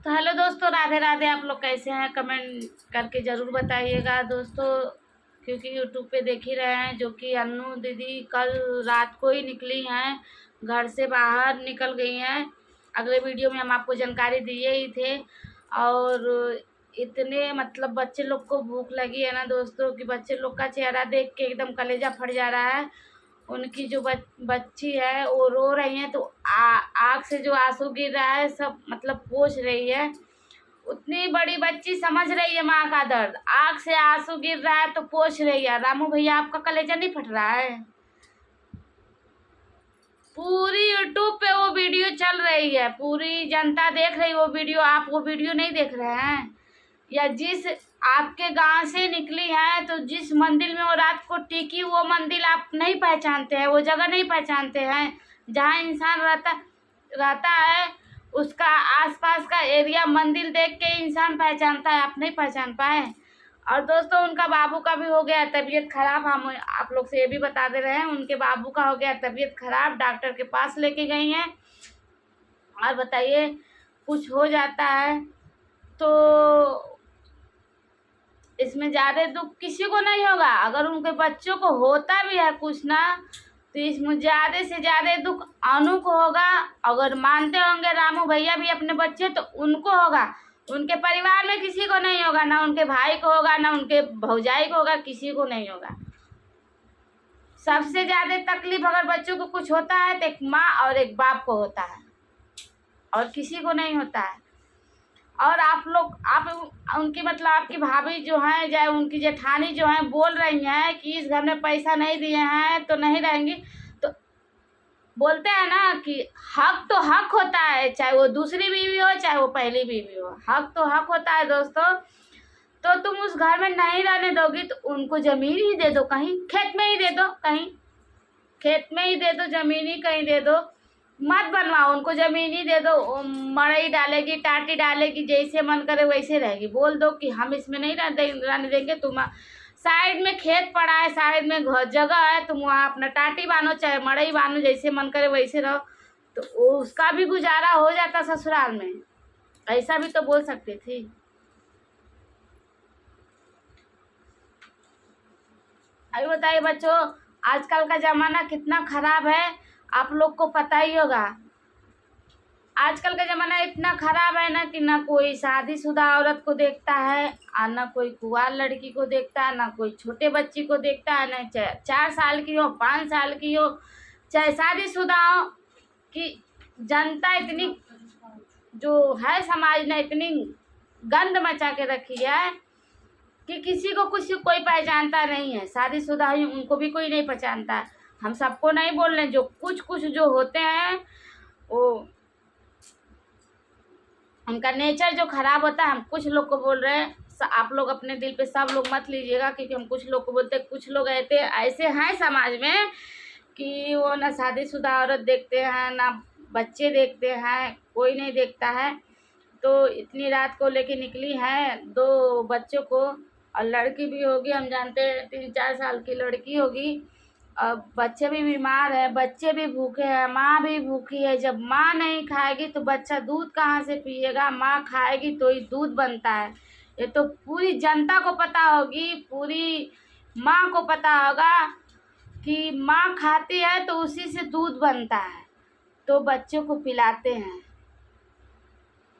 तो हेलो दोस्तों, राधे राधे। आप लोग कैसे हैं कमेंट करके ज़रूर बताइएगा दोस्तों, क्योंकि यूट्यूब पे देख ही रहे हैं जो कि अन्नू दीदी कल रात को ही निकली हैं, घर से बाहर निकल गई हैं। अगले वीडियो में हम आपको जानकारी दिए ही थे। और इतने मतलब बच्चे लोग को भूख लगी है ना दोस्तों कि बच्चे लोग का चेहरा देख के एकदम कलेजा फट जा रहा है। उनकी जो बच्ची है वो रो रही है तो आँख से जो आंसू गिर रहा है सब मतलब पोंछ रही है। उतनी बड़ी बच्ची समझ रही है माँ का दर्द, आँख से आंसू गिर रहा है तो पोंछ रही है। रामू भैया आपका कलेजा नहीं फट रहा है? पूरी यूट्यूब पे वो वीडियो चल रही है, पूरी जनता देख रही है वो वीडियो। आप वो वीडियो नहीं देख रहे हैं? या जिस आपके गांव से निकली है तो जिस मंदिर में वो रात को टिकी, वो मंदिर आप नहीं पहचानते हैं, वो जगह नहीं पहचानते हैं जहाँ इंसान रहता है। उसका आसपास का एरिया मंदिर देख के इंसान पहचानता है, आप नहीं पहचान पाए। और दोस्तों उनका बाबू का भी हो गया तबीयत खराब। हम आप लोग से ये भी बता दे रहे हैं, उनके बाबू का हो गया तबीयत खराब, डॉक्टर के पास लेके गई हैं। और बताइए, कुछ हो जाता है तो इसमें ज़्यादा दुख किसी को नहीं होगा। अगर उनके बच्चों को होता भी है कुछ ना, तो इसमें ज़्यादा से ज़्यादा दुख अनु को होगा। अगर मानते होंगे रामू भैया भी अपने बच्चे तो उनको होगा, उनके परिवार में किसी को नहीं होगा। ना उनके भाई को होगा, ना उनके भौजाई को होगा, किसी को नहीं होगा। सबसे ज़्यादा तकलीफ अगर बच्चों को कुछ होता है तो एक माँ और एक बाप को होता है, और किसी को नहीं होता है। और आप उनकी मतलब आपकी भाभी जो है, चाहे उनकी जेठानी जो है, बोल रही हैं कि इस घर में पैसा नहीं दिए हैं तो नहीं रहेंगी। तो बोलते हैं ना कि हक तो हक होता है, चाहे वो दूसरी बीवी हो चाहे वो पहली बीवी हो, हक तो हक होता है दोस्तों। तो तुम उस घर में नहीं रहने दोगी तो उनको ज़मीन ही दे दो, कहीं खेत में ही दे दो, कहीं खेत में ही दे दो, ज़मीन ही कहीं दे दो। मत बनवाओ, उनको ज़मीन ही दे दो। मड़ई डालेगी, टाटी डालेगी, जैसे मन करे वैसे रहेगी। बोल दो कि हम इसमें नहीं रहने देंगे, तुम साइड में खेत पड़ा है, साइड में जगह है, तुम वहाँ अपना टाटी बांधो चाहे मड़ई बांधो, जैसे मन करे वैसे रहो। तो उसका भी गुजारा हो जाता ससुराल में, ऐसा भी तो बोल सकती थी। अभी बताइए बच्चों, आजकल का ज़माना कितना ख़राब है, आप लोग को पता ही होगा। आजकल का ज़माना इतना ख़राब है ना कि ना कोई शादीशुदा औरत को देखता है, और ना कोई कुंवार लड़की को देखता है, ना कोई छोटे बच्ची को देखता है, ना चाहे 4 साल की हो, 5 साल की हो, चाहे शादीशुदा हो। कि जनता इतनी जो है समाज ने इतनी गंद मचा के रखी है कि किसी को कुछ कोई पहचानता नहीं है। शादीशुदा ही उनको भी कोई नहीं पहचानता है। हम सबको नहीं बोल रहे, जो कुछ जो होते हैं वो उनका नेचर जो खराब होता है, हम कुछ लोग को बोल रहे हैं। आप लोग अपने दिल पे सब लोग मत लीजिएगा, क्योंकि हम कुछ लोग को बोलते हैं। कुछ लोग ऐसे हैं समाज में कि वो ना शादीशुदा औरत देखते हैं, ना बच्चे देखते हैं, कोई नहीं देखता है। तो इतनी रात को लेके निकली हैं 2 बच्चों को, और लड़की भी होगी, हम जानते हैं 3-4 साल की लड़की होगी। अब बच्चे भी बीमार है, बच्चे भी भूखे हैं, माँ भी भूखी है। जब माँ नहीं खाएगी तो बच्चा दूध कहाँ से पिएगा? माँ खाएगी तो ही दूध बनता है। ये तो पूरी जनता को पता होगी, पूरी माँ को पता होगा कि माँ खाती है तो उसी से दूध बनता है, तो बच्चों को पिलाते हैं।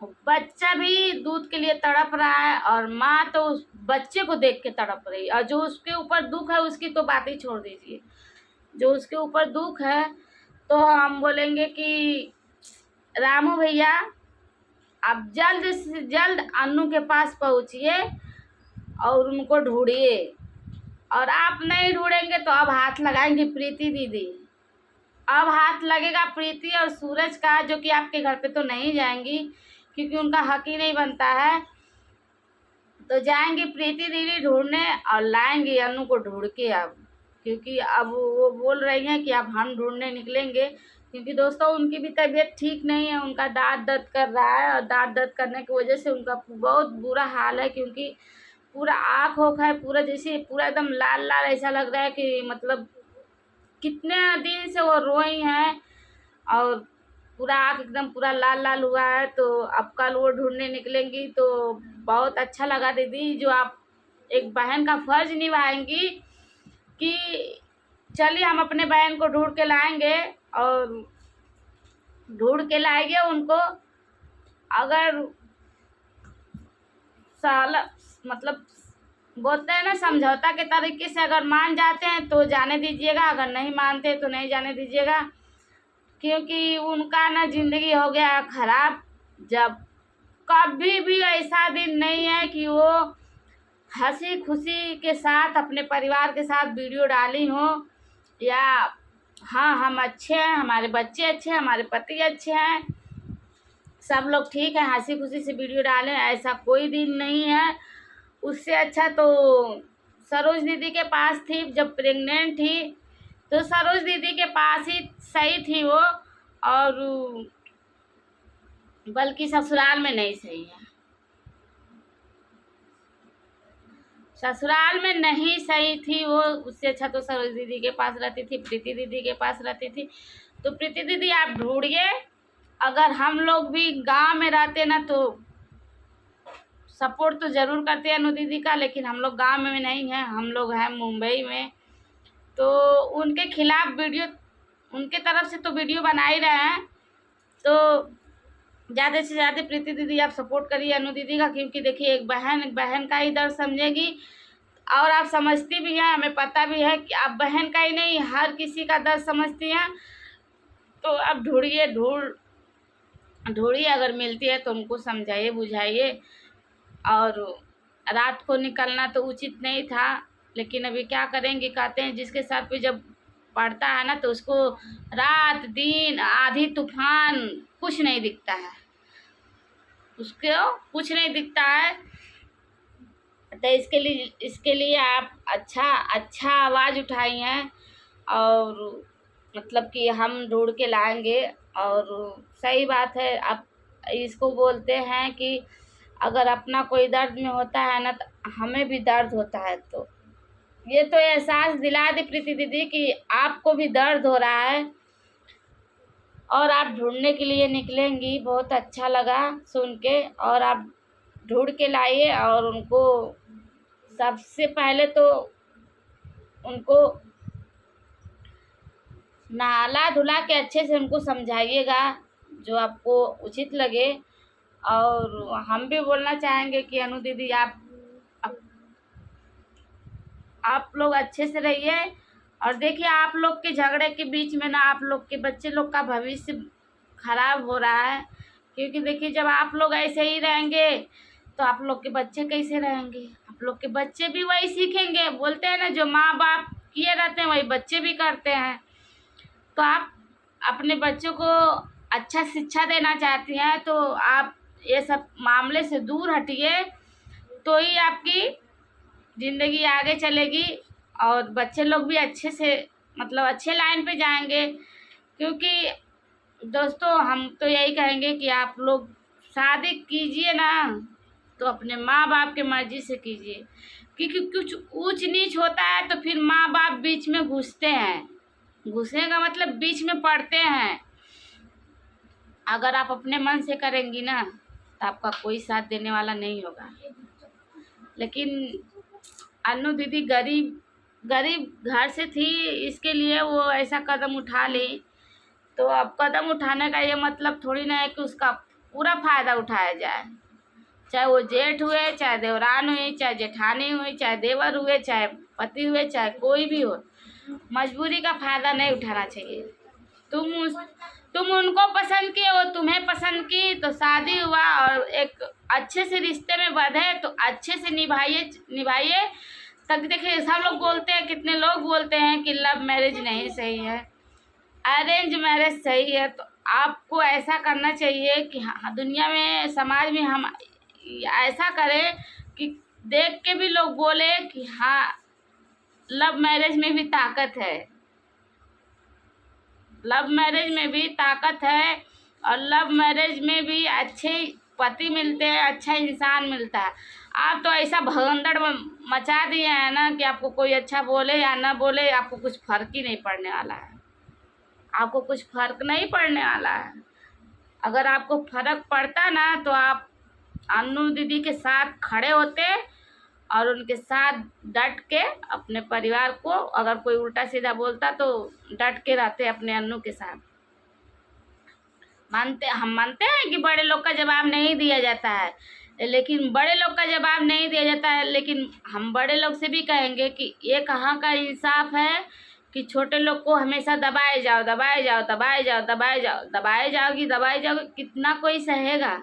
बच्चा भी दूध के लिए तड़प रहा है, और माँ तो उस बच्चे को देख के तड़प रही है। और जो उसके ऊपर दुख है उसकी तो बात ही छोड़ दीजिए। जो उसके ऊपर दुख है, तो हम बोलेंगे कि रामू भैया आप जल्द से जल्द अन्नू के पास पहुँचिए और उनको ढूंढिए। और आप नहीं ढूंढेंगे तो अब हाथ लगाएंगी प्रीति दीदी। अब हाथ लगेगा प्रीति और सूरज का, जो कि आपके घर पे तो नहीं जाएंगी क्योंकि उनका हक ही नहीं बनता है। तो जाएंगी प्रीति दीदी ढूंढने और लाएंगी अन्नू को ढूंढ के। अब क्योंकि अब वो बोल रही हैं कि अब हम ढूंढने निकलेंगे, क्योंकि दोस्तों उनकी भी तबीयत ठीक नहीं है, उनका दांत दर्द कर रहा है। और दांत दर्द करने की वजह से उनका बहुत बुरा हाल है, क्योंकि पूरा आँख होख है, पूरा जैसे पूरा एकदम लाल लाल ऐसा लग रहा है कि मतलब कितने दिन से वो रोई हैं। और पूरा आँख एकदम पूरा लाल लाल हुआ है। तो अब कल वो ढूंढने निकलेंगी। तो बहुत अच्छा लगा दीदी जो आप एक बहन का फर्ज निभाएंगी कि चलिए हम अपने बहन को ढूंढ के लाएंगे, और ढूंढ के लाएंगे उनको। अगर साल मतलब बोलते हैं ना, समझौता के तरीके से अगर मान जाते हैं तो जाने दीजिएगा, अगर नहीं मानते तो नहीं जाने दीजिएगा, क्योंकि उनका ना ज़िंदगी हो गया खराब। जब कभी भी ऐसा दिन नहीं है कि वो हंसी खुशी के साथ अपने परिवार के साथ वीडियो डाली हो, या हाँ हम अच्छे हैं, हमारे बच्चे अच्छे हैं, हमारे पति अच्छे हैं, सब लोग ठीक है, हंसी खुशी से वीडियो डालें, ऐसा कोई दिन नहीं है। उससे अच्छा तो सरोज दीदी के पास थी जब प्रेग्नेंट थी, तो सरोज दीदी के पास ही सही थी वो, और बल्कि ससुराल में नहीं सही है, ससुराल में नहीं सही थी वो। उससे अच्छा तो सरोज दीदी के पास रहती थी, प्रीति दीदी के पास रहती थी। तो प्रीति दीदी आप ढूंढिए। अगर हम लोग भी गांव में रहते ना तो सपोर्ट तो ज़रूर करते हैं अनु दीदी का, लेकिन हम लोग गांव में नहीं हैं, हम लोग हैं मुंबई में। तो उनके खिलाफ वीडियो, उनके तरफ से तो वीडियो बना ही रहे हैं। तो ज़्यादा से ज़्यादा प्रीति दीदी आप सपोर्ट करिए अनु दीदी का, क्योंकि देखिए एक बहन का ही दर्द समझेगी, और आप समझती भी हैं, हमें पता भी है कि आप बहन का ही नहीं हर किसी का दर्द समझती हैं। तो आप ढूंढिए, अगर मिलती है तो उनको समझाइए बुझाइए। और रात को निकलना तो उचित नहीं था, लेकिन अभी क्या करेंगे, कहते हैं जिसके सर पे जब पड़ता है ना तो उसको रात दिन आधी तूफान कुछ नहीं दिखता है, उसको कुछ नहीं दिखता है। तो इसके लिए आप अच्छा आवाज़ उठाई हैं, और मतलब कि हम ढूंढ के लाएंगे। और सही बात है, आप इसको बोलते हैं कि अगर अपना कोई दर्द में होता है ना तो हमें भी दर्द होता है। तो ये तो एहसास दिला दी प्रीति दीदी कि आपको भी दर्द हो रहा है, और आप ढूंढने के लिए निकलेंगी। बहुत अच्छा लगा सुन के, और आप ढूंढ के लाइए, और उनको सबसे पहले तो उनको नहाला धुला के अच्छे से उनको समझाइएगा जो आपको उचित लगे। और हम भी बोलना चाहेंगे कि अनु दीदी आप लोग अच्छे से रहिए। और देखिए आप लोग के झगड़े के बीच में ना आप लोग के बच्चे लोग का भविष्य खराब हो रहा है, क्योंकि देखिए जब आप लोग ऐसे ही रहेंगे तो आप लोग के बच्चे कैसे रहेंगे, आप लोग के बच्चे भी वही सीखेंगे। बोलते हैं ना, जो माँ बाप किए रहते हैं वही बच्चे भी करते हैं। तो आप अपने बच्चों को अच्छा शिक्षा देना चाहती हैं तो आप ये सब मामले से दूर हटिए, तो ही आपकी ज़िंदगी आगे चलेगी, और बच्चे लोग भी अच्छे से मतलब अच्छे लाइन पे जाएंगे। क्योंकि दोस्तों हम तो यही कहेंगे कि आप लोग शादी कीजिए ना तो अपने माँ बाप के मर्ज़ी से कीजिए, क्योंकि कुछ ऊंच नीच होता है तो फिर माँ बाप बीच में घुसते हैं। घुसने का मतलब बीच में पड़ते हैं। अगर आप अपने मन से करेंगी ना तो आपका कोई साथ देने वाला नहीं होगा। लेकिन अनु दीदी गरीब घर से थी, इसके लिए वो ऐसा कदम उठा ली। तो अब कदम उठाने का ये मतलब थोड़ी ना है कि उसका पूरा फ़ायदा उठाया जाए, चाहे वो जेठ हुए, चाहे देवरान हुई, चाहे जेठानी हुई, चाहे देवर हुए, चाहे पति हुए, चाहे कोई भी हो, मजबूरी का फ़ायदा नहीं उठाना चाहिए। तुम उनको पसंद किए, वो तुम्हें पसंद की, तो शादी हुआ और एक अच्छे से रिश्ते में बंधे तो अच्छे से निभाइए। तब देखिए सब लोग बोलते हैं, कितने लोग बोलते हैं कि लव मैरिज नहीं सही है, अरेंज मैरिज सही है। तो आपको ऐसा करना चाहिए कि हाँ, दुनिया में समाज में हम ऐसा करें कि देख के भी लोग बोले कि हाँ लव मैरिज में भी ताकत है, लव मैरिज में भी ताकत है, और लव मैरिज में भी अच्छे पति मिलते हैं, अच्छा इंसान मिलता है। आप तो ऐसा भगंदड़ मचा दिए हैं ना कि आपको कोई अच्छा बोले या ना बोले, आपको कुछ फ़र्क ही नहीं पड़ने वाला है, आपको कुछ फ़र्क नहीं पड़ने वाला है। अगर आपको फर्क पड़ता ना तो आप अन्नू दीदी के साथ खड़े होते और उनके साथ डट के अपने परिवार को, अगर कोई उल्टा सीधा बोलता तो डट के रहते अपने अन्नू के साथ। हम मानते हैं कि बड़े लोग का जवाब नहीं दिया जाता है, लेकिन बड़े लोग का जवाब नहीं दिया जाता है, लेकिन हम बड़े लोग से भी कहेंगे कि ये कहाँ का इंसाफ है कि छोटे लोग को हमेशा दबाए जाओ दबाए जाओ दबाए जाओ दबाए जाओ, दबाए जाओगी दबाए जाओगी, कितना कोई सहेगा?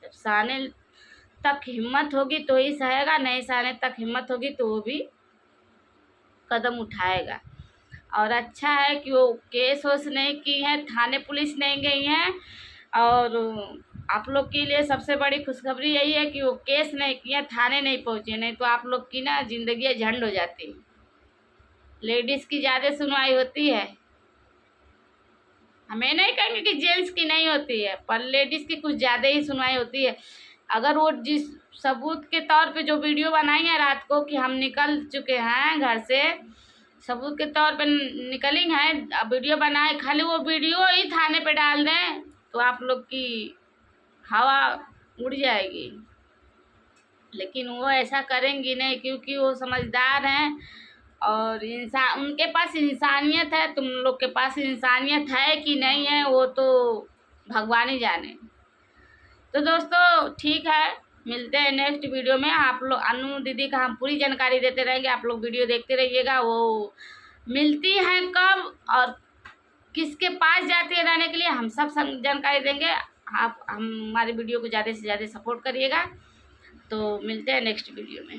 जब सहने तक हिम्मत होगी तो ही सहेगा, नहीं सहने तक हिम्मत होगी तो वो भी कदम उठाएगा। और अच्छा है कि वो केस वोस नहीं की है, थाने पुलिस नहीं गई है। और आप लोग के लिए सबसे बड़ी खुशखबरी यही है कि वो केस नहीं किए, थाने नहीं पहुँचे, नहीं तो आप लोग की ना जिंदगी झंड हो जाती। लेडीज़ की ज़्यादा सुनवाई होती है, हमें नहीं कहेंगे कि जेंट्स की नहीं होती है, पर लेडीज़ की कुछ ज़्यादा ही सुनवाई होती है। अगर वो जिस सबूत के तौर पे जो वीडियो बनाई है रात को कि हम निकल चुके हैं घर से, सबूत के तौर पे निकली हैं, वीडियो बनाए, खाली वो वीडियो ही थाने पे डाल दें तो आप लोग की हवा उड़ जाएगी। लेकिन वो ऐसा करेंगी नहीं, क्योंकि वो समझदार हैं और इंसान, उनके पास इंसानियत है। तुम लोग के पास इंसानियत है कि नहीं है वो तो भगवान ही जाने। तो दोस्तों ठीक है, मिलते हैं नेक्स्ट वीडियो में। आप लोग अन्नू दीदी का हम पूरी जानकारी देते रहेंगे, आप लोग वीडियो देखते रहिएगा। वो मिलती हैं कब और किसके पास जाती है रहने के लिए, हम सब जानकारी देंगे। आप हमारे वीडियो को ज़्यादा से ज़्यादा सपोर्ट करिएगा। तो मिलते हैं नेक्स्ट वीडियो में।